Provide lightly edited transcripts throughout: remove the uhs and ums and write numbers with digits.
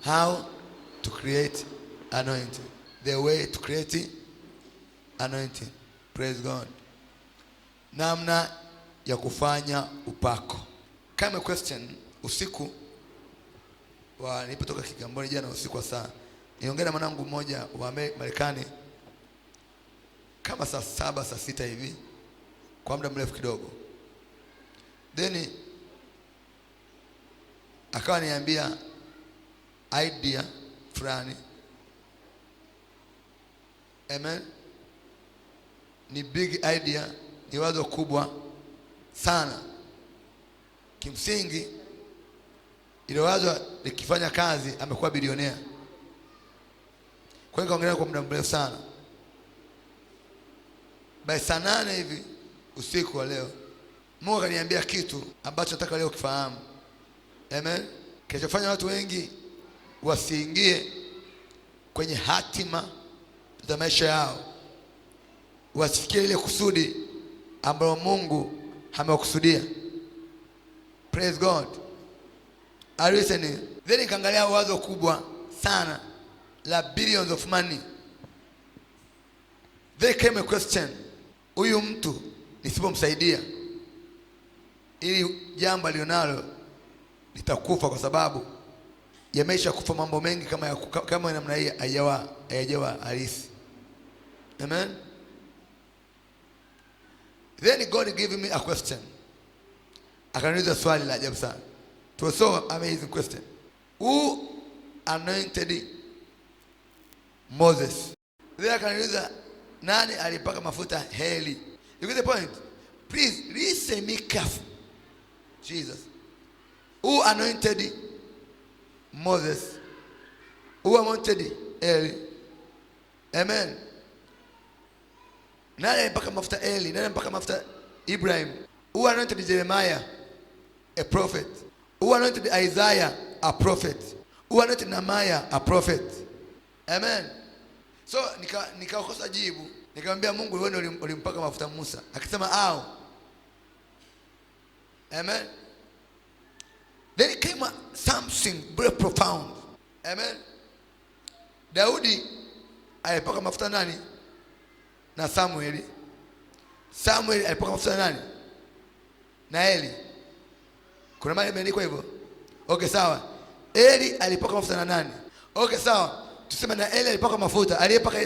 How to create anointing. The way to create anointing. Praise God. Namna ya kufanya upako. Kama question usiku nilipotoka Kigamboni jana usiku wa saa, niongea na mwanangu mmoja wa Marekani kama saa 7 saa 6 hivi, kwa muda mrefu kidogo. Then akawa niambia idea fulani. Amen. Ni big idea, ni wazo kubwa sana. Kimsingi ile wazo likifanya kazi amekuwa bilionea. Kwa hiyo kaongelea kwa muda mrefu sana. By saa 8 hivi usiku wa leo, Mungu akaniambia kitu ambacho nataka leo kifahamu. Amen. Kinachofanya watu wengi wasiingie kwenye hatima za maisha yao, wasifikie ile kusudi ambalo Mungu amewakusudia. Praise God. Are you listening? Then nikaangalia wazo kubwa sana la billions of money. There came a question. Huyu mtu nisipomsaidia, ili jambo alionalo litakufa, kwa sababu yameisha kufa mambo mengi kama namna hii hayajawa halisi. Amen. Then God gave me a question. Akaniuliza swali la ajabu sana. It was so amazing question. Who anointed Moses? Then akaniuliza nani alipaka mafuta Eli? You get the point? Please listen me careful. Jesus. Who anointed Moses? Who anointed Eli? Amen. Nani alipaka mafuta Eli? Nani alipaka mafuta Ibrahim? Who anointed Jeremiah? A prophet. Who anointed Isaiah? A prophet. Who anointed Nehemiah? A prophet. Amen. So nikakosa jibu. Nikamwambia Mungu, wewe ulimpaka mafuta Musa. Akisema au. Amen. Then it came something very profound. Amen. Daudi alipaka mafuta nani? Na Samuel. Samuel alipaka mafuta nani? Na Eli. Kuna mahali imeandikwa hivyo? Okay, sawa. Eli alipaka mafuta na nani? Okay, sawa. Tuseme na Eli alipaka mafuta. Aliyepaka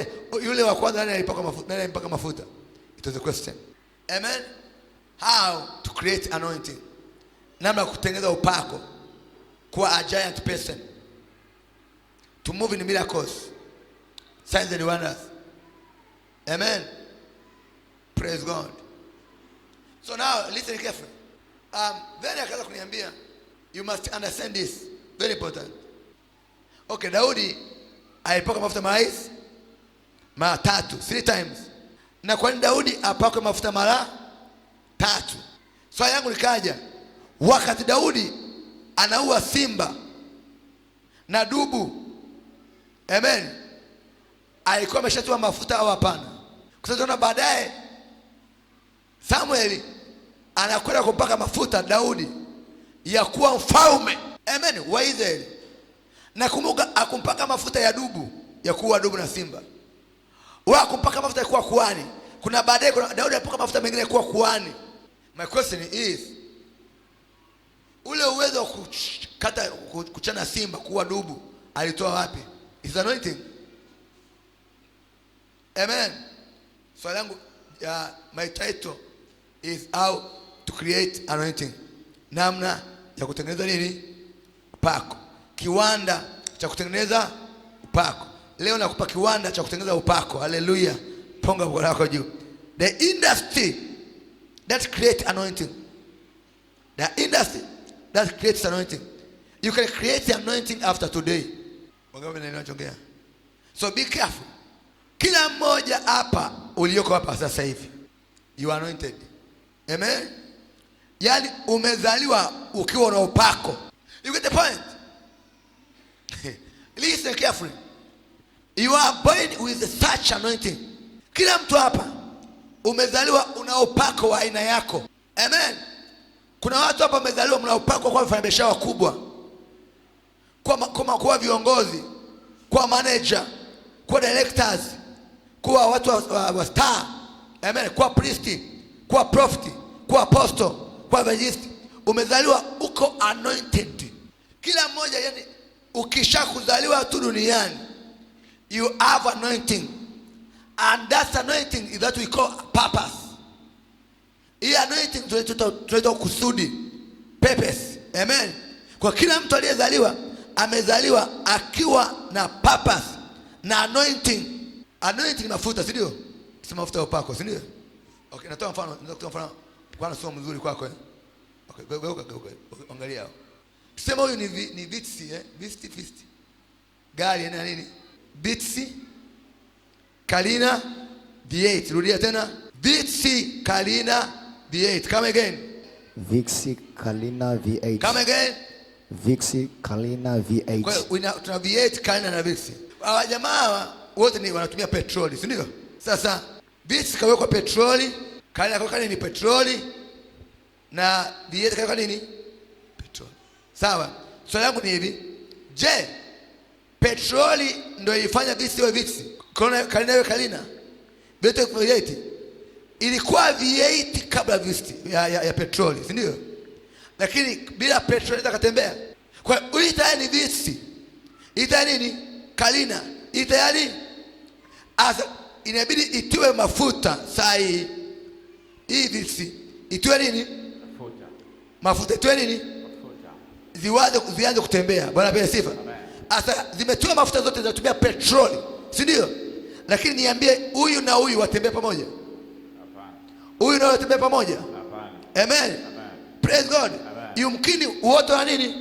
yule wa kwanza nani alipaka mafuta? Nani alipaka mafuta? It was a question. Amen. How to create anointing. Namna kutengeneza upako kwa a giant person. To move in miracles, signs and wonders. Amen. Praise God. So now listen carefully. Then akaanza kuniambia, you must understand this. Very important. Okay, Daudi alipaka mafuta mara 3, 3 times. Na kwa nini Daudi apakwe mafuta mara 3? Swali yangu likaja, wakati Daudi anaua simba na dubu, amen, alikuwa ameshatoa mafuta au hapana? Kwa sababu baadaye Samueli anakwenda kupaka mafuta Daudi ya kuwa mfalme, amen, wa Israeli. Na kumbuka akumpaka mafuta ya dubu, ya kuua dubu na simba. Wao kumpaka mafuta ya kuwa kuhani. Kuna baadaye Daudi alipaka mafuta mengine ya kuwa kuhani. My question is, ule uwezo wa kuchana simba, kuua dubu, alitoa wapi? Is anointing. Amen. Swali langu my title is how to create anointing. Namna ya kutengeneza nini? Upako. Kiwanda cha kutengeneza upako. Leo nakupa kiwanda cha kutengeneza upako. Hallelujah. Ponga mkono wako juu. The industry that create anointing. The industry that creates anointing. You can create the anointing after today. Wangapi ninachoongea? So be careful. Kila mmoja hapa ulioko hapa sasa hivi, you are anointed. Amen. Yani umezaliwa ukiwa na upako. You get the point? Listen carefully. You are born with such anointing. Kila mtu hapa umezaliwa una upako wa aina yako. Amen. Kuna watu hapa wamezaliwa mna upako kwa wafanyabiashara wakubwa. kuwa viongozi, kuwa manager, kuwa directors, kuwa watu wa star. Amen. Kuwa priest, kuwa prophet, kuwa apostle, kuwa evangelist. Umezaliwa uko anointed. Kila mmoja, yani ukishakuzaliwa tu duniani, you have anointing, and that anointing is that we call purpose. Hii anointing tunaitwa kusudi, purpose. Amen. Kwa kila mtu aliyezaliwa, amezaliwa akiwa na purpose na anointing. Anointing ni mafuta, si ndio? Si mafuta ya upako, si ndio? Okay, natoa mfano, kwa sio mzuri kwako. Okay, geuka. Angalia. Sema huyu ni Vitsi, Vitsi. Gari ina nini? Vitsi Kalina V8. Rudia tena. Vitsi Kalina V8. Come again. Vitsi Kalina V8. Come again. Vitsi Kalina V8. Kwa hiyo tuna V8 Kalina na Vitsi. Hawa jamaa wote ni wanatumia petroli, si ndio? Sasa Vitsi kawekwa petroli, Kalina kwa nini petroli, na V8 kawekwa nini? Petroli. Sawa? Swali langu ni hivi. Je, petroli ndio ilifanya Vitsi iwe Vitsi? Kalina iwe Kalina? V8 ilikuwa V8 kabla Vitsi ya petroli, si ndio? Lakini bila petroli itakatembea. Kwa hiyo hii tayari ni Vitsi. Hii tayari nini? Kalina. Hii tayari asa inabidi itiwe mafuta saa hii. Hii Vitsi itiwe nini? Mafuta itiwe nini? Zianze kutembea. Bwana apewe sifa. Asa zimetiwa mafuta zote zinatumia petroli, si ndio? Lakini niambie, huyu na huyu watembea pamoja? Hapana. Huyu na watembea pamoja? Hapana. Amen. Praise God. Yumkini wote wa nini?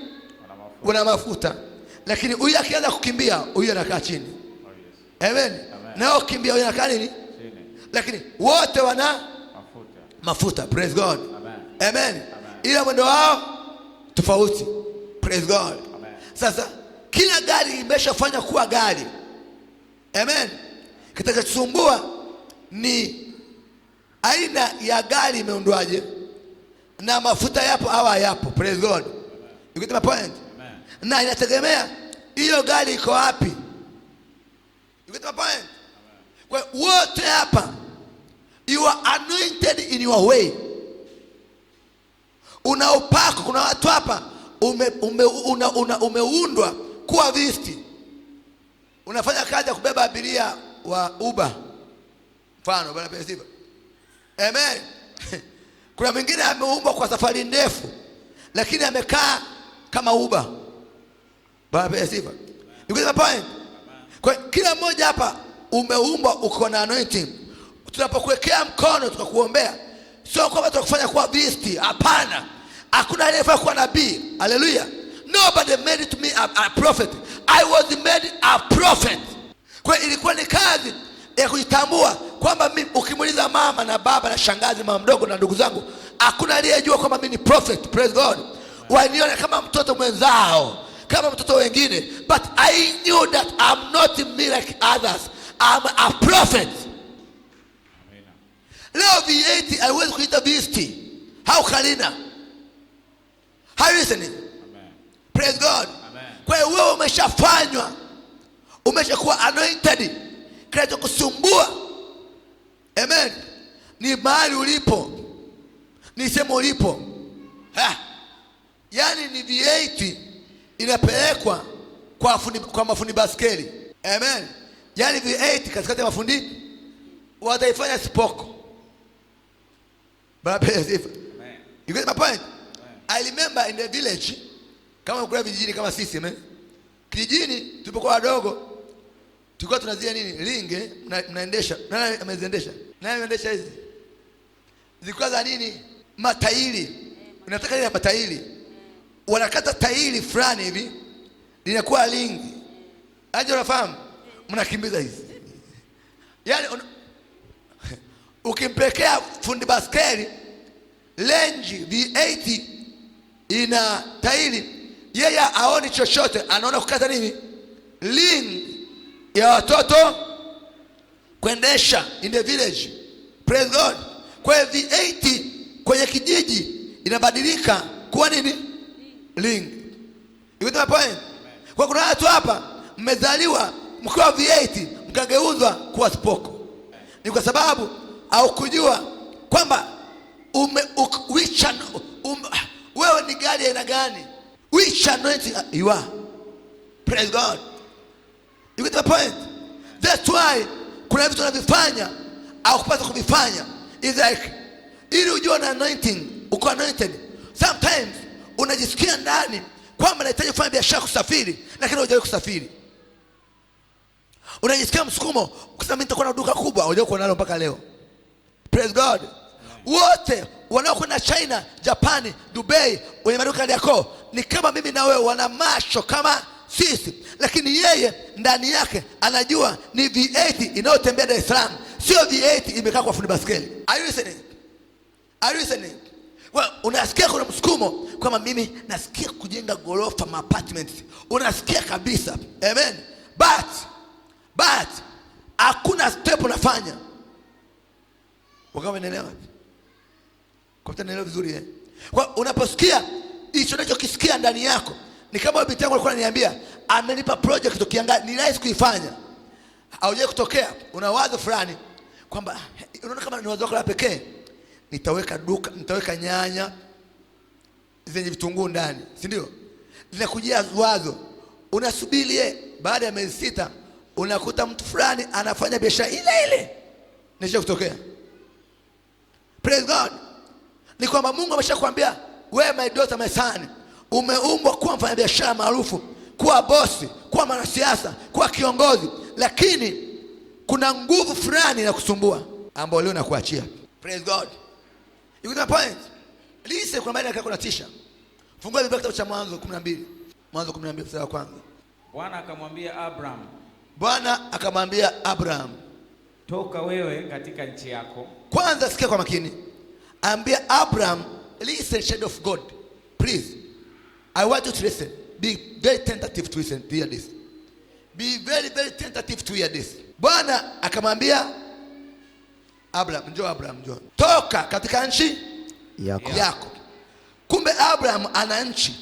Una mafuta. Lakini huyu akianza kukimbia, huyu anakaa chini. Amen. Nao kimbia, huyu anakaa nini? Chini. Lakini wote wana mafuta. Praise God. Amen. Ila mwendo wao tofauti. Praise God. Sasa kila gari imeshafanya kuwa gari. Amen. Kitakachosumbua ni aina ya gari imeundwaje, na mafuta yapo au hayapo. Praise God. You get my point? Amen. Na inategemea hiyo gari iko wapi. You get my point? Amen. Kwa wote hapa, you are anointed in your way. Una upako. Kuna watu hapa umeundwa kuwa visti. Unafanya kazi ya kubeba abiria wa Uber. Mfano, Bwana apewe sifa. Amen. Kuna mwingine ameumbwa kwa safari ndefu, lakini amekaa kama Uber. Bwana apewe sifa. You get the point? Kwa kila mmoja hapa umeumbwa uko na anointing. Tunapokuwekea mkono tukakuombea, sio kwamba tukufanya kuwa visti. Hapana. Hakuna aliyefanya kuwa nabii. Hallelujah. Nobody made it me a prophet. I was made a prophet. Kwa ilikuwa ni kazi ya kujitambua kwamba mimi, ukimuuliza mama na baba na shangazi, mama mdogo na ndugu zangu, hakuna aliyejua kwamba mimi ni prophet. Praise God. Waniona kama mtoto mwenzao, kama mtoto wengine, but I knew that I'm not me like others. I'm a prophet. Amen. Leo V8 haiwezi kuita visti. How Kalina? How listening? Amen. Praise God. Amen. Kwa hiyo wewe umeshafanywa, umeshakuwa anointed. Kinachokusumbua, amen, ni mahali ulipo, ni sehemu ulipo. Yaani ni V8 inapelekwa kwa mafundi baskeli. Amen. Yaani V8 katikati ya mafundi wataifanya spoko. Baba sifa. Amen. You get my point? Amen. I remember in the village, kama kuna vijijini kama sisi, amen. Kijijini tulipokuwa wadogo, tulikuwa tunazia nini? Linge mnaendesha. Nani ameziendesha? Nani ameendesha hizi? Zilikuwa za nini? Matairi. Unataka nini matairi? Wanakata tairi fulani hivi, linakuwa lingi. Aje unafahamu? Mnakimbiza hizi. Yaani ukimpekea fundi baskeli lenji V8 ina tairi, yeye aoni chochote, anaona kukata nini? Ling ya watoto kuendesha in the village. Praise God. Kwa V8 kwenye kijiji inabadilika kuwa nini? Ling. You get my point? Kwa kuna watu hapa mmezaliwa mkiwa V8 mkageuzwa kuwa spoko. Ni kwa sababu au kujua kwamba wewe ni gari aina gani, which anointing you are. Praise God. You get the point? That's why kuna vitu unavifanya au kupaswa kuvifanya is like ili ujue na anointing, uko anointed. Sometimes unajisikia ndani kwamba nahitaji kufanya biashara, kusafiri, lakini hujawahi kusafiri. Unajisikia msukumo kusema mimi nitakuwa na duka kubwa, hujawahi kuwa nalo mpaka leo. Praise God. Wote wanaokwenda China, Japani, Dubai, wenye maduka yako ni kama mimi na wewe, wana macho kama sisi, lakini yeye ndani yake anajua ni V8 inayotembea Dar es Salaam, sio V8 imekaa kwa fundi baskeli. Are you listening? Are you listening? Well, unasikia kuna msukumo kama mimi nasikia kujenga gorofa, apartments. Unasikia kabisa. Amen. But hakuna step unafanya. Wakama unaelewa? Kwa unaelewa vizuri eh? Kwa unaposikia hicho unachokisikia ndani yako ni kama binti yangu alikuwa ananiambia amenipa project tukiangaa ni rahisi kuifanya. Haujawahi kutokea. Una wazo fulani kwamba unaona kama ni wazo lako la pekee. Nitaweka duka, nitaweka nyanya zenye vitunguu ndani, si ndio? Linakujia wazo. Unasubiri baada ya miezi 6 unakuta mtu fulani anafanya biashara ile. Nisha kutokea. Praise God. Ni kwamba Mungu ameshakwambia wewe, my daughter, my son, umeumbwa kuwa mfanya biashara maarufu, kuwa bosi, kuwa mwanasiasa, kuwa kiongozi, lakini kuna nguvu fulani inakusumbua ambayo leo nakuachia. Praise God. You get the point? Listen, kuna maana kuna tisha. Fungua Biblia kitabu cha Mwanzo 12. Mwanzo 12 mstari wa kwanza. Bwana akamwambia Abraham, toka wewe katika nchi yako. Kwanza sikia kwa makini. Ambia Abraham, listen, child of God. Please. I want you to listen. Be very tentative to listen, to hear this. Be very, very tentative to hear this. Bwana akamwambia Abraham, njoo. Toka katika nchi yako. Kumbe Abraham ana nchi,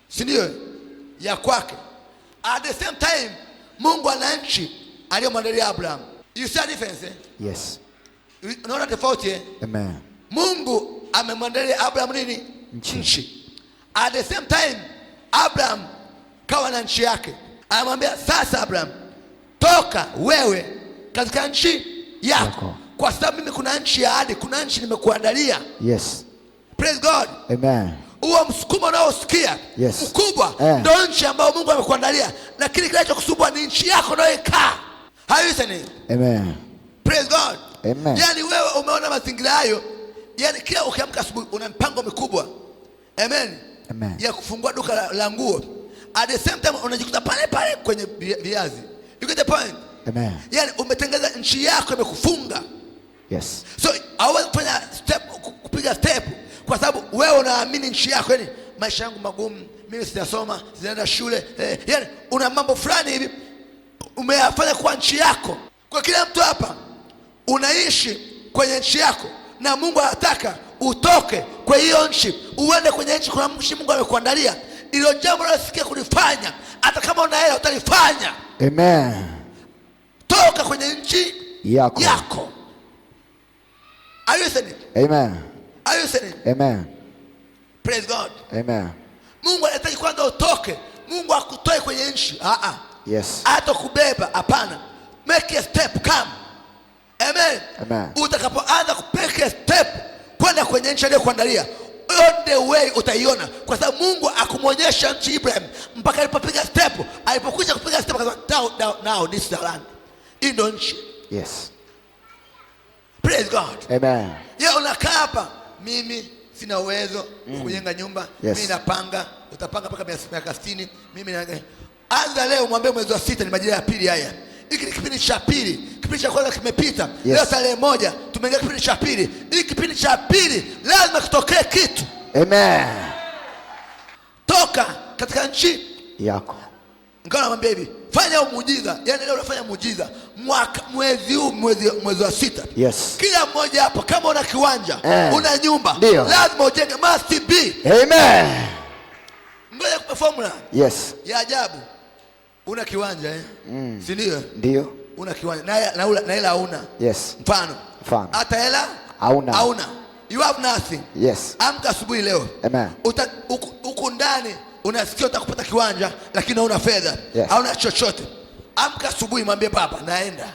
si ndio? Ya kwake. At the same time Mungu ana nchi aliyomwandalia Abraham. You see the difference? Yes. Unaona tofauti eh? Amen. Mungu amemwandalia Abraham nini? Nchi. At the same time Abraham kawa na nchi yake. Anamwambia sasa Abraham, toka wewe katika nchi yako. Kwa sababu mimi kuna nchi ya ahadi, kuna nchi nimekuandalia. Yes. Praise God. Amen. Huo msukumo unaosikia mkubwa ndio nchi ambayo Mungu amekuandalia, lakini kinachokusumbua ni nchi yako unayokaa. Hayo. Amen. Praise God. Amen. Yani wewe umeona mazingira hayo, yani kila ukiamka asubuhi una mpango mkubwa. Amen. Amen. Ya kufungua duka la nguo. At the same time unajikuta pale kwenye viazi. You get the point? Amen. Yani umetengeza nchi yako imekufunga. Yes. So hauwezi kufanya kupiga step kwa sababu wewe unaamini nchi yako, yani maisha yangu magumu, mimi sijasoma, sijaenda shule, yani una mambo fulani hivi umeyafanya kwa nchi yako. Kwa kila mtu hapa unaishi kwenye nchi yako na Mungu anataka utoke kwa hiyo nchi uende kwenye nchi kuna nchi Mungu amekuandalia. Ilo jambo unalosikia kulifanya hata kama una hela utalifanya. Amen. Toka kwenye nchi yako. Are you listening? Amen. Are you listening? Amen. Praise God. Amen. Mungu anataka kwanza utoke. Mungu akutoe kwenye nchi. Yes. Hata kubeba hapana. Make a step, come. Amen. Amen. Utakapoanza kupeka step kwenda kwenye nchi aliyokuandalia, on the way utaiona, kwa sababu Mungu akumwonyesha nchi Ibrahim mpaka alipopiga step. Alipokuja kupiga step akasema now this is the land. Hii ndio nchi. Yes. Praise God. Amen. Yeye unakaa hapa, mimi sina uwezo kujenga nyumba. Yes. Mimi napanga, utapanga mpaka miaka 60. Mimi anza leo, mwambie mwezi wa 6 ni majira ya pili haya. Hiki ni kipindi cha pili. Kipindi cha kwanza kimepita. Yes. Leo tarehe 1 tumeingia kipindi cha pili. Hiki kipindi cha pili lazima kitokee kitu. Amen. Toka katika nchi yako. Ngana mwambie hivi, fanya muujiza. Yaani leo unafanya muujiza. Mwezi huu mwezi wa 6. Yes. Kila mmoja hapo kama una kiwanja, una nyumba, lazima ujenge, must be. Amen. Ngoja kupe formula. Yes. Ya ajabu. una kiwanja si ndio? Ndio. Una kiwanja na hela hauna. Yes. Mfano. Hata hela hauna. You have nothing. Yes. Amka asubuhi leo. Amen. Uko ndani unasikia utakupata kiwanja lakini hauna fedha, yes. Hauna chochote. Amka asubuhi mwambie Baba, naenda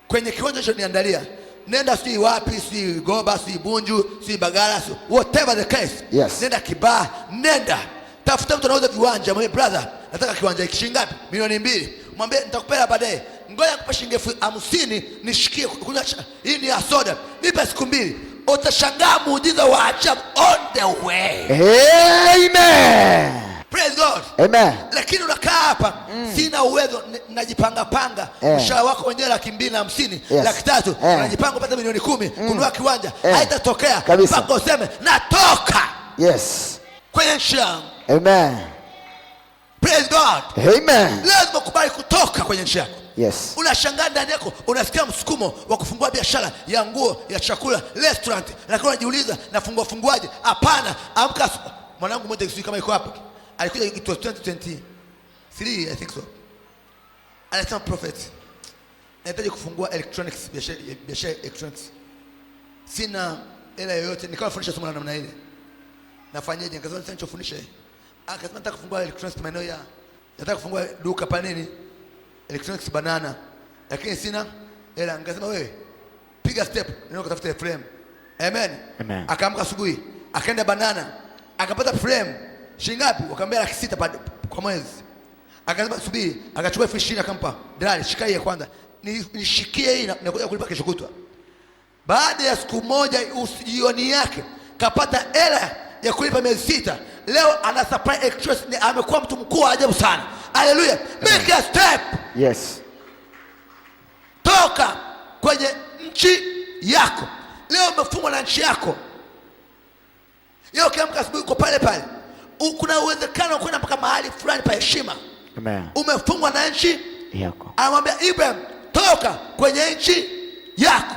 kwenye kiwanja hicho niandalia. Nenda si wapi, si Goba, si Bunju, si Bagala, si whatever the case. Yes. Nenda Kibaha, nenda tafuta mtu anauza viwanja, mwambie brother, nataka kiwanja hiki shilingi ngapi? Milioni 2. Mwambie nitakupea baadaye. Ngoja nikupe shilingi 50 nishikie kunywa. Hii ni ya soda. Nipe siku 2. Utashangaa muujiza wa ajabu on the way. Amen. Praise God. Amen. Lakini unakaa hapa, sina uwezo, najipanga. Mshahara wako wenyewe 250, yes. 300, unajipanga upate milioni 10 kununua kiwanja. Haitatokea mpaka useme natoka. Yes. Kwenye nchi yangu. Amen. Praise God. Amen. Lazima ukubali kutoka kwenye nchi yako. Yes. Unashangaa ndani yako unasikia msukumo wa kufungua biashara ya nguo, ya chakula, restaurant, lakini unajiuliza funguaje? Hapana, amka. Mwanangu mmoja kisui kama yuko hapa, alikuja, it was 2023 I think so. Anasema prophet, nahitaji kufungua electronics, biashara electronics. Sina hela yoyote. Nikawa fundisha somo la namna ile. Nafanyaje? Nikasema nitachofundisha. Akasema nataka kufungua electronics maeneo ya, nataka kufungua duka pa nini? Electronics Banana. Lakini sina hela. Nikasema wewe piga step, nenda kutafuta frame. Amen. Amen. Akaamka asubuhi, akaenda Banana, akapata frame. Shilingi ngapi? Wakamwambia 600 kwa mwezi. Akasema subiri, akachukua 20 akampa. Dalali, shika hii ya kwanza. Nishikie hii na kuja kulipa kesho kutwa. Baada ya siku moja jioni yake kapata hela ya kulipa miezi 6. Leo ana supply electricity, amekuwa mtu mkuu wa ajabu sana. Hallelujah. Make a step. Yes. Toka kwenye nchi yako. Leo umefungwa na nchi yako. Leo ukiamka asubuhi uko pale. Kuna uwezekano kwenda mpaka mahali fulani pa heshima. Amen. Umefungwa na nchi yako. Anamwambia Ibrahim, toka kwenye nchi yako.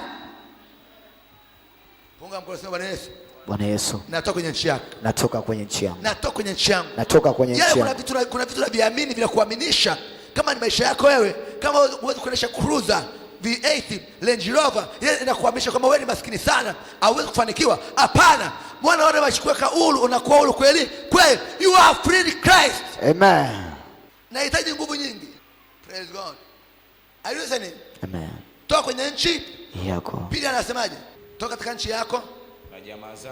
Punga mkono, sema Bwana Yesu. Bwana Yesu, natoka kwenye nchi yako. natoka kwenye nchi yangu. Natoka kwenye nchi yangu. Natoka kwenye nchi yangu. Kuna vitu unaviamini vile kuaminisha kama ni maisha yako wewe, kama uweze kuendesha cruiser V8 Range Rover, yeye inakuhamisha kama wewe ni maskini sana, hauwezi kufanikiwa. Hapana. Mwana wale washikweka huru, unakuwa huru kweli. You are free in Christ. Amen. Nahitaji nguvu nyingi. Praise God. Are you listening? Amen. Toka kwenye nchi yako. Pili anasemaje? Toka katika nchi yako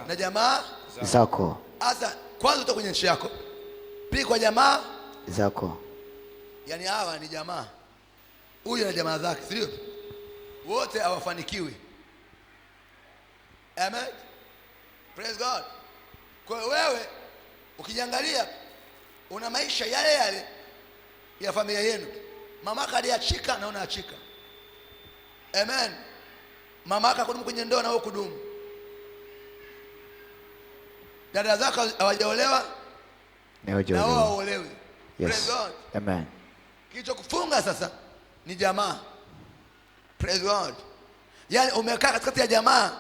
na jamaa zako. Asa kwanza toka kwenye nchi yako. Pili kwa jamaa zako. Yaani hawa ni jamaa. Huyu na jamaa zake, si ndio? Wote hawafanikiwi. Amen. Praise God. Kwa wewe ukijiangalia una maisha yale ya familia yenu. Mamaka aliachika na unaachika. Amen. Mamaka kudumu kwenye ndoa na wewe kudumu. Dada zako hawajaolewa na wao hawaolewi. Praise God. Amen. Kicho kufunga sasa ni jamaa. Praise God. Yaani umekaa katikati ya jamaa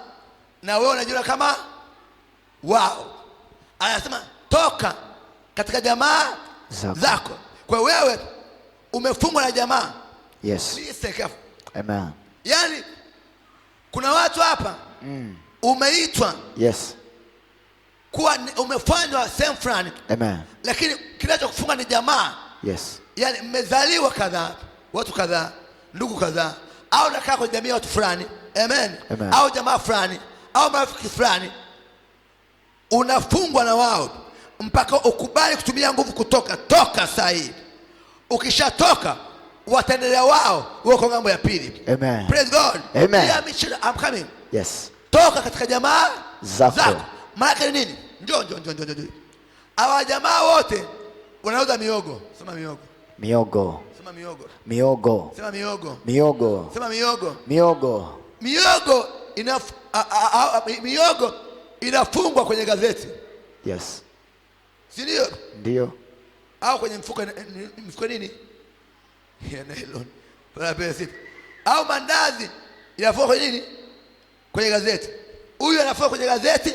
na wewe unajiona kama wao. Anasema toka katika jamaa zako. Kwa wewe umefungwa na jamaa. Yes. Amen. Yaani kuna watu hapa umeitwa. Yes. Kuwa umefanywa same fulani. Amen. Lakini kinachokufunga ni jamaa. Yes. Yaani mmezaliwa kadhaa, watu kadhaa, ndugu kadhaa, au nakaa kwenye jamii ya watu fulani. Amen. Amen. Au jamaa fulani, au marafiki fulani. Unafungwa na wao mpaka ukubali kutumia nguvu kutoka. Toka saa hii. Ukishatoka wataendelea wao wako ngambo ya pili. Amen. Praise God. Amen. I'm coming. Yes. Toka katika jamaa zako. Maana ni nini? Njoo. Hawa jamaa wote wanauza miogo. Sema miogo. Miogo. Sema miogo. Miogo. Sema miogo. Miogo. Sema miogo. Miogo. Miogo inafungwa kwenye gazeti. Yes. Si ndio? Ndio. Au kwenye mfuko nini? Ya nylon. Para pesa. Au mandazi inafungwa kwenye nini? Kwenye gazeti. Huyu anafungwa kwenye gazeti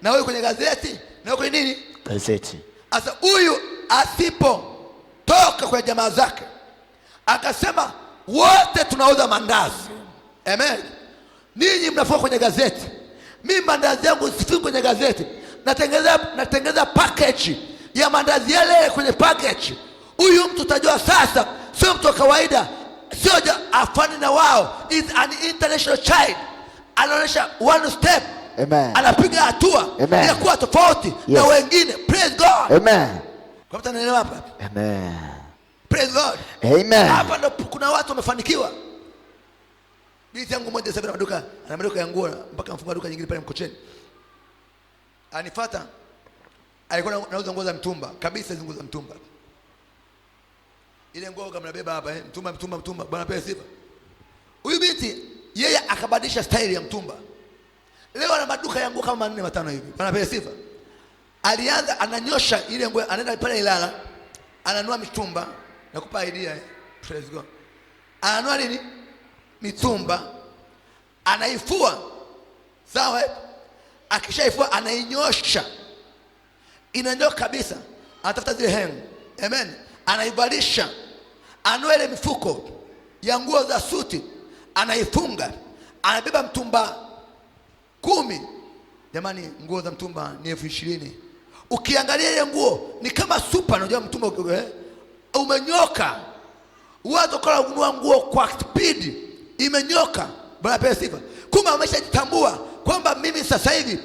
na huyu kwenye gazeti na huyu kwenye nini? Gazeti. Sasa huyu asipo toka kwa jamaa zake Akasema wote tunauza mandazi. Amen. Ninyi mnafua kwenye gazeti, mimi mandazi yangu sifui kwenye gazeti. Natengeneza package ya mandazi yale kwenye package. Huyu mtu utajua sasa sio mtu wa kawaida, sio afani na wao, is an international child. Anaonyesha one step. Amen. Anapiga hatua ya kuwa tofauti na wengine. Praise God. Amen. Kwa mtu anaelewa hapa? Amen. Praise God. Amen. Hapa ndo kuna watu wamefanikiwa. Binti yangu mmoja sasa ana maduka ya nguo mpaka mfunga duka nyingine pale Mkocheni. Anifuata, alikuwa anauza nguo za mtumba, kabisa nguo za mtumba. Ile nguo kama nabeba hapa mtumba, bwana pesa sifa. Huyu binti yeye akabadilisha style ya mtumba. Leo ana maduka ya nguo kama 4 5 hivi. Bwana pesa sifa. Alianza ananyosha ile nguo, anaenda pale Ilala, ananua mitumba, nakupa idea. Praise God. Ananua nini? Mitumba, anaifua. Sawa? Akishaifua anainyosha, inanyoka kabisa. Anatafuta zile hem. Amen. Anaibadilisha, anua ile mifuko ya nguo za suti, anaifunga, anabeba mtumba 10. Jamani, nguo za mtumba ni 20,000. Ukiangalia ile nguo ni kama super, unajua mtumba umenyoka. Watu kwa kununua nguo kwa speed, imenyoka. Bwana pesa sifa. Kumbe ameshajitambua kwamba mimi sasa hivi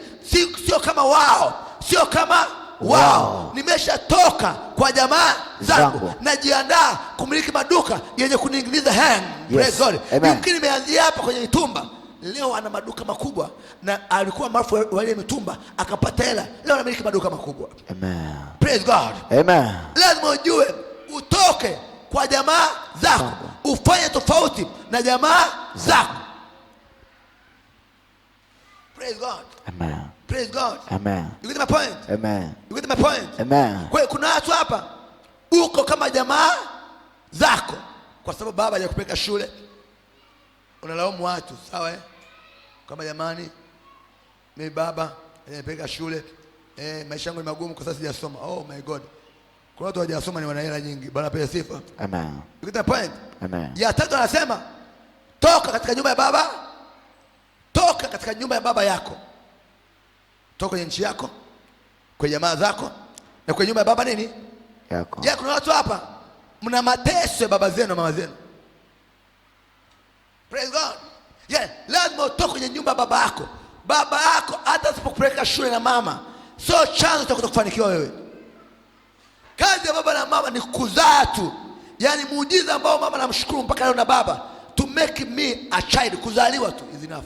sio kama wao, sio kama wao. Nimeshatoka kwa jamaa zangu, najiandaa kumiliki maduka yenye kuniingiliza hang. Praise God. Yumkini nimeanzia hapa kwenye mitumba, leo ana maduka makubwa, na alikuwa maarufu wa ile mitumba akapata hela, leo anamiliki maduka makubwa. Amen. Praise God. Amen. Lazima ujue utoke kwa jamaa zako, ufanye tofauti na jamaa zako. Praise God. Amen. Praise God. Amen. You get my point? Amen. You get my point? Amen. Kwa kuna watu hapa uko kama jamaa zako kwa sababu baba hajakupeleka shule, unalaumu watu, sawa kama jamani, mimi baba hajanipeleka shule, maisha yangu ni magumu kwa sababu sijasoma. Oh my God. Kuna watu hawajasoma ni wana hela nyingi. Bwana pewe sifa. Amen. You get the point? Amen. Ya tatu anasema toka katika nyumba ya baba, toka katika nyumba ya baba yako, toka kwenye nchi yako, kwenye jamaa zako, na kwenye nyumba ya baba nini yako. Je, kuna watu hapa mna mateso ya baba zenu na mama zenu? Praise God. Yeah, lazima utoke kwenye nyumba ya baba yako. Baba yako hata asipokupeleka shule na mama, sio chanzo cha kutokufanikiwa wewe. Kazi ya baba na mama ni kuzaa tu. Yaani muujiza ambao mama namshukuru mpaka leo na baba, to make me a child, kuzaliwa tu is enough.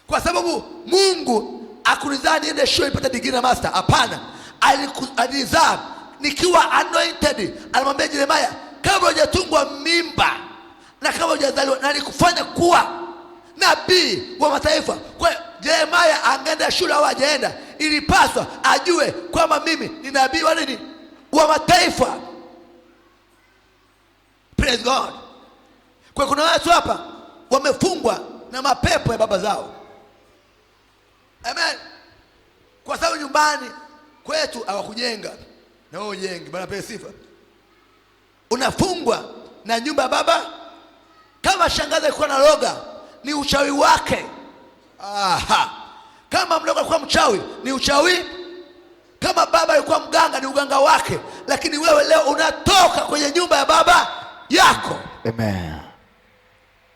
Kwa sababu Mungu akunizaa niende shule nipate degree na master. Hapana. Alizaa nikiwa anointed. Alimwambia Yeremia, kabla hujatungwa mimba na kabla hujazaliwa nalikufanya kuwa nabii wa mataifa. Kwa Yeremia angeenda shule au hajaenda, ilipaswa ajue kwamba mimi ni nabii wa nini? Wa mataifa. Praise God. Kwa kuna watu hapa wamefungwa na mapepo ya baba zao. Amen. Kwa sababu nyumbani kwetu hawakujenga na wewe ujenge. Bwana pewe sifa. Unafungwa na nyumba ya baba. Kama shangazi alikuwa na roga, ni uchawi wake. Aha. Kama mdogo alikuwa mchawi, ni uchawi. Kama baba alikuwa mganga, ni uganga wake. Lakini wewe leo unatoka kwenye nyumba ya baba yako. Amen.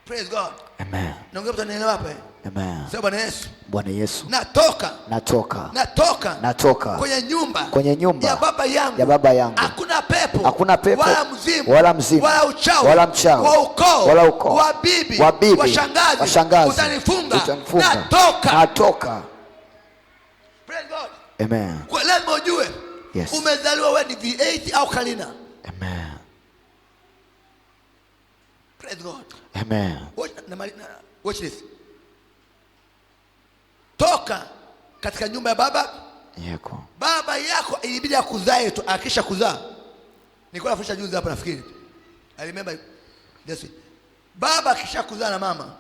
Praise God. Amen. Naongea mtu anaelewa hapa? Amen. Sema Bwana Yesu. Bwana Yesu. Natoka kwenye nyumba ya baba yangu. Hakuna pepo, wala mzimu, wala uchawi, wa ukoo, wa bibi, wa shangazi. Utanifunga. Natoka. Praise God. Amen. Kwa lazima ujue, yes, umezaliwa wewe ni V8 au Kalina. Amen. Praise God. Amen. Watch this. Toka katika nyumba ya baba yako. Baba yako ilibidi akuzae tu, akisha kuzaa. Nilikuwa nafundisha juzi hapa nafikiri. I remember this. Baba akisha kuzaa na mama,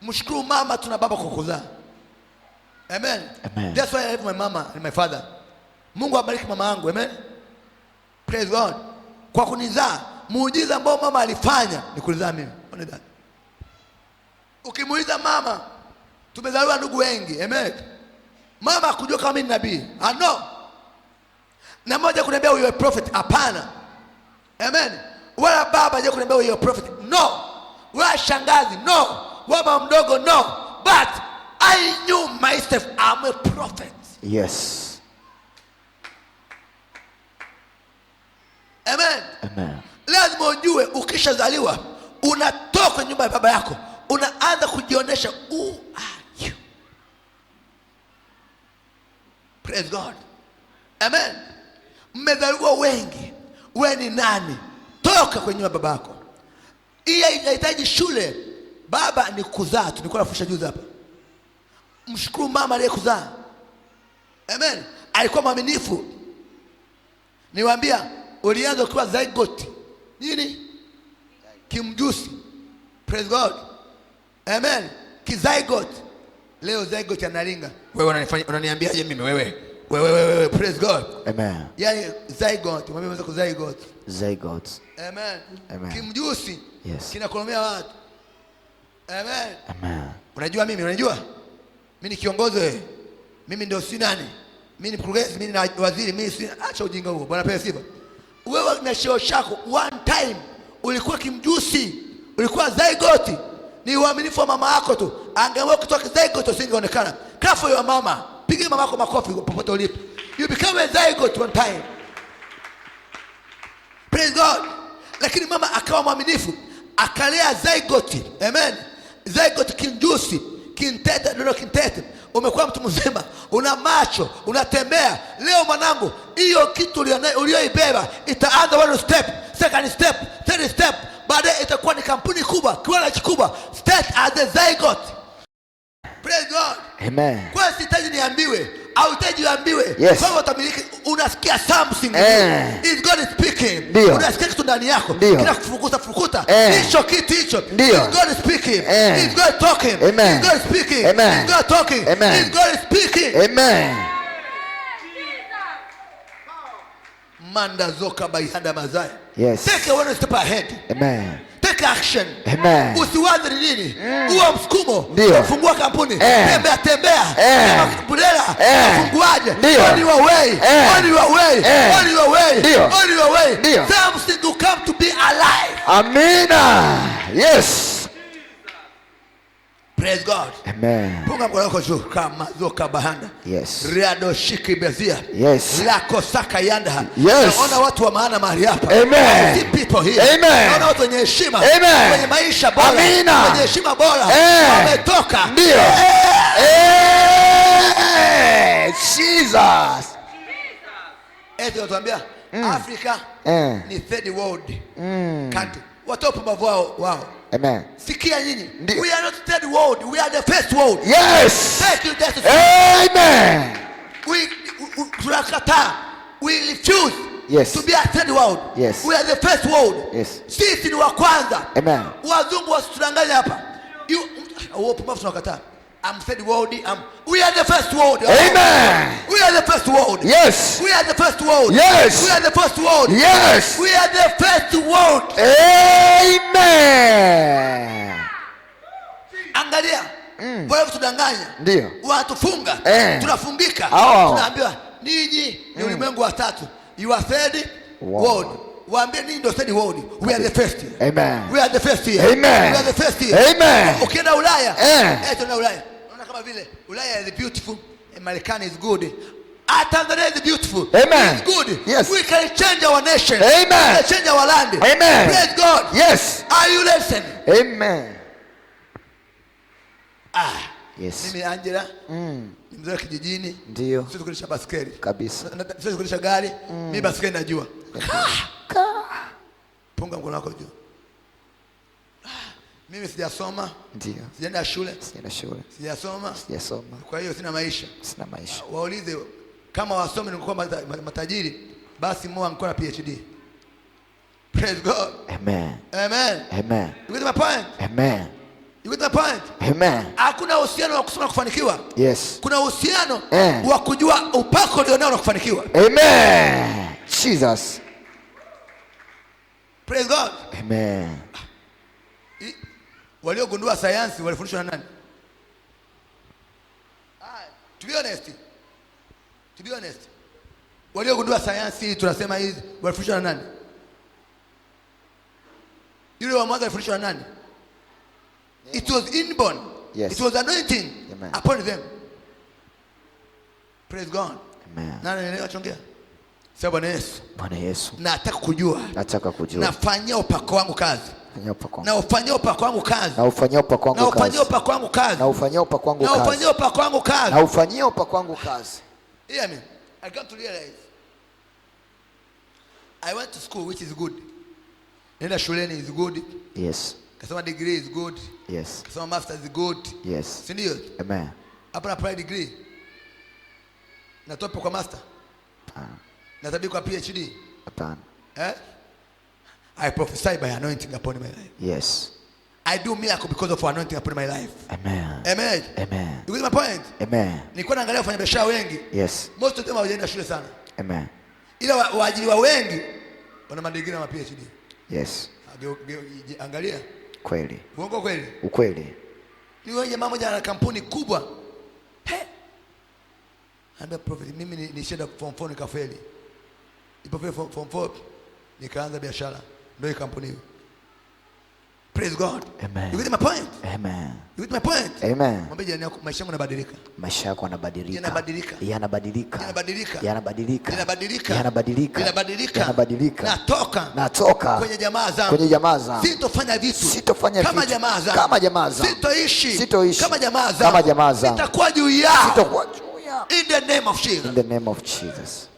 mshukuru mama tuna baba kwa kuzaa. Amen. Amen. That's why I have my mama and my father. Mungu abariki mama yangu. Amen. Praise God. Kwa kunizaa muujiza ambao mama alifanya ni kulizaa mimi. Ukimuuliza mama, tumezaliwa ndugu wengi, amen. Mama hakujua kama mimi ni nabii. No. Na mmoja kuniambia wewe prophet, hapana. Amen. Wala baba haja kuniambia wewe prophet. No. Wala shangazi, no. Wala mdogo, no. But I knew myself, I'm a prophet. Yes. Amen. Amen. Lazima ujue ukishazaliwa unatoka nyumba ya baba yako, unaanza kujionyesha who are you. Praise God. Amen. Mmezaliwa wengi, wewe ni nani? Toka kwenye nyumba ya baba yako. Hii inahitaji shule. Baba ni kuzaa, tulikuwa nafundisha juzi hapa. Mshukuru mama aliyekuzaa. Amen. Alikuwa mwaminifu. Niwaambia, ulianza ukiwa zygote. Nini? Kimjusi. Praise God. Amen. Kizygote. Leo zygote analinga. Wewe unaniambiaje mimi wewe? Praise God. Amen. Yani zygote, mwambie mwanzo kuzygote. Zygote. Amen. Amen. Kimjusi. Yes. Kinakolomea watu. Amen. Amen. Unajua mimi ni kiongozi wewe. Mimi ndio si nani? Mimi ni mkurugenzi, mimi ni waziri, mimi si, acha ujinga huo. Bwana pewe sifa. Wewe na cheo chako one time ulikuwa kimjusi, ulikuwa zygote. Ni uaminifu wa mama yako tu. Angeamua kutoka zygote usingeonekana. Clap for your mama. Piga mama yako makofi popote ulipo. You become a zygote one time. Praise God. Lakini mama akawa mwaminifu, akalea zygote. Amen. Zygote kimjusi, kintete, ndio kintete. Umekuwa mtu mzima, una macho, unatembea. Leo mwanangu, hiyo kitu uliyoibeba itaanza one step, second step, third step, baadaye itakuwa ni kampuni kubwa, kiwanda kikubwa. Start as a zygote. Praise God. Amen. Kwa sitaji niambiwe au hitaji uambiwe. Yes. Kwa utamiliki, unasikia something. Is God speaking. Dio. Unasikia kitu ndani yako. Kila kufukuta. Hicho kitu hicho. Dio. Is God speaking. Is God talking. Amen. Is God speaking. Amen. Is God talking. Amen. Is God speaking. Amen. Manda zoka bayanda mazai. Yes. Take one step ahead. Amen. Take action. Amen. Usiwaze ni nini? Uwe msukumo. Fungua kampuni. Tembea. Bulela. Funguaje. On your way. On your way. On your way. On your way. Something to come to be alive. Amina. Yes. Praise God. Amen. Punga mkono wako juu kama zoka bahanda. Yes. Riado shiki bezia. Yes. Lako saka yanda. Yes. Naona watu wa maana mahali hapa. Amen. See people here. Amen. Naona watu wenye heshima. Amen. Wenye maisha bora. Amina. Wenye heshima bora. Wametoka. Ndio. Jesus. Eti watuambia Afrika ni third world country. Watopo mavao wao. Amen. Sikia nyinyi. We are not third world. We are the first world. Yes. Thank you. That's Amen. We refuse to be a third world. Yes. We are the first world. Yes. Sisi ni wa kwanza. Amen. Wazungu wasitudanganye hapa. I'm third world. We are the first world. Amen. We are the first world. Yes. We are the first world. Yes. We are the first world. Yes. We are the first world. Amen. Angalia. Wao tudanganya. Ndio. Watufunga. Tunafungika. Tunaambiwa ninyi ni ulimwengu wa tatu. You are third world. Waambie nini ndio third world? We are the first. Amen. We are the first here. Amen. We are the first here. Amen. Ukienda Ulaya, tuna Ulaya. Unaona kama vile Ulaya is beautiful, Marekani is good. Tanzania is beautiful. Amen. It's good. Yes. We can change our nation. Amen. We can change our land. Amen. Praise God. Yes. Are you listening? Amen. Yes. Mimi Angela, ni mzee kijijini. Ndio. Siwezi kuendesha baskeli. Kabisa. Siwezi kuendesha gari. Mimi baskeli najua. Punga mkono wako juu. Mimi sijasoma. Ndio. Sijaenda shule. Sijasoma. Kwa hiyo sina maisha. Waulize kama wasome ningekuwa matajiri, basi Moa angekuwa na PhD. Praise God. Amen. Amen. Amen. You get my point? Amen. You get my point? Amen. Hakuna uhusiano wa kusoma kufanikiwa. Yes. Kuna uhusiano wa kujua upako ulionao na kufanikiwa. Amen. Jesus. Praise God. Amen. Waliogundua sayansi walifundishwa na nani? To be honest. Waliogundua sayansi tunasema hizi walifundishwa na nani? Yule wa mwanzo alifundishwa na nani? It was inborn. Yes. It was anointing. Amen. Upon them. Praise God. Amen. Nani anaelewa chongea? Sema Bwana Yesu. Bwana Yesu. Nataka kujua. Nataka kujua. Nafanyia upako wangu kazi. Fanyia upako wangu. Na ufanyia upako wangu kazi. Na ufanyia upako wangu kazi. Na ufanyia upako wangu kazi. Na ufanyia upako wangu kazi. Na ufanyia upako wangu kazi. Na ufanyia upako wangu kazi. Hear me. I come to realize I went to school, which is good. Nenda shuleni is good. Yes. Kasoma degree is good. Yes. Kasoma master is good. Yes. Si ndio? Amen. Hapa na apply degree. Natopa kwa master. Hapana. Natabiri kwa PhD. Hapana. I prophesy by anointing upon my life. Yes. I do miracle because of anointing upon my life. Amen. Amen. Amen. You get my point? Amen. Nilikuwa naangalia wafanya biashara wengi. Yes. Most of them hawajaenda shule sana. Amen. Ila waajiriwa wengi wana madigrii na PhD. Yes. Angalia. Kweli. Uongo kweli? Ukweli. Ni wewe jamaa mmoja ana kampuni kubwa. Anda prophet, mimi nishaenda form 4 nikafeli. Ipofeli form 4 nikaanza biashara. Ndio kampuni hiyo. Praise God. Amen. You get my point? Amen. You get my point? Amen. Mwambie jirani yako maisha yangu yanabadilika. Maisha yako yanabadilika. Yanabadilika. Yanabadilika. Yanabadilika. Yanabadilika. Yanabadilika. Yanabadilika. Yanabadilika. Yanabadilika. Natoka kwenye jamaa zangu. Kwenye jamaa zangu. Sitofanya vitu kama jamaa zangu. Kama jamaa zangu. Sitoishi kama jamaa zangu. Kama jamaa zangu. Sitakuwa juu yao. Sitakuwa juu yao. In the name of Jesus. In the name of Jesus.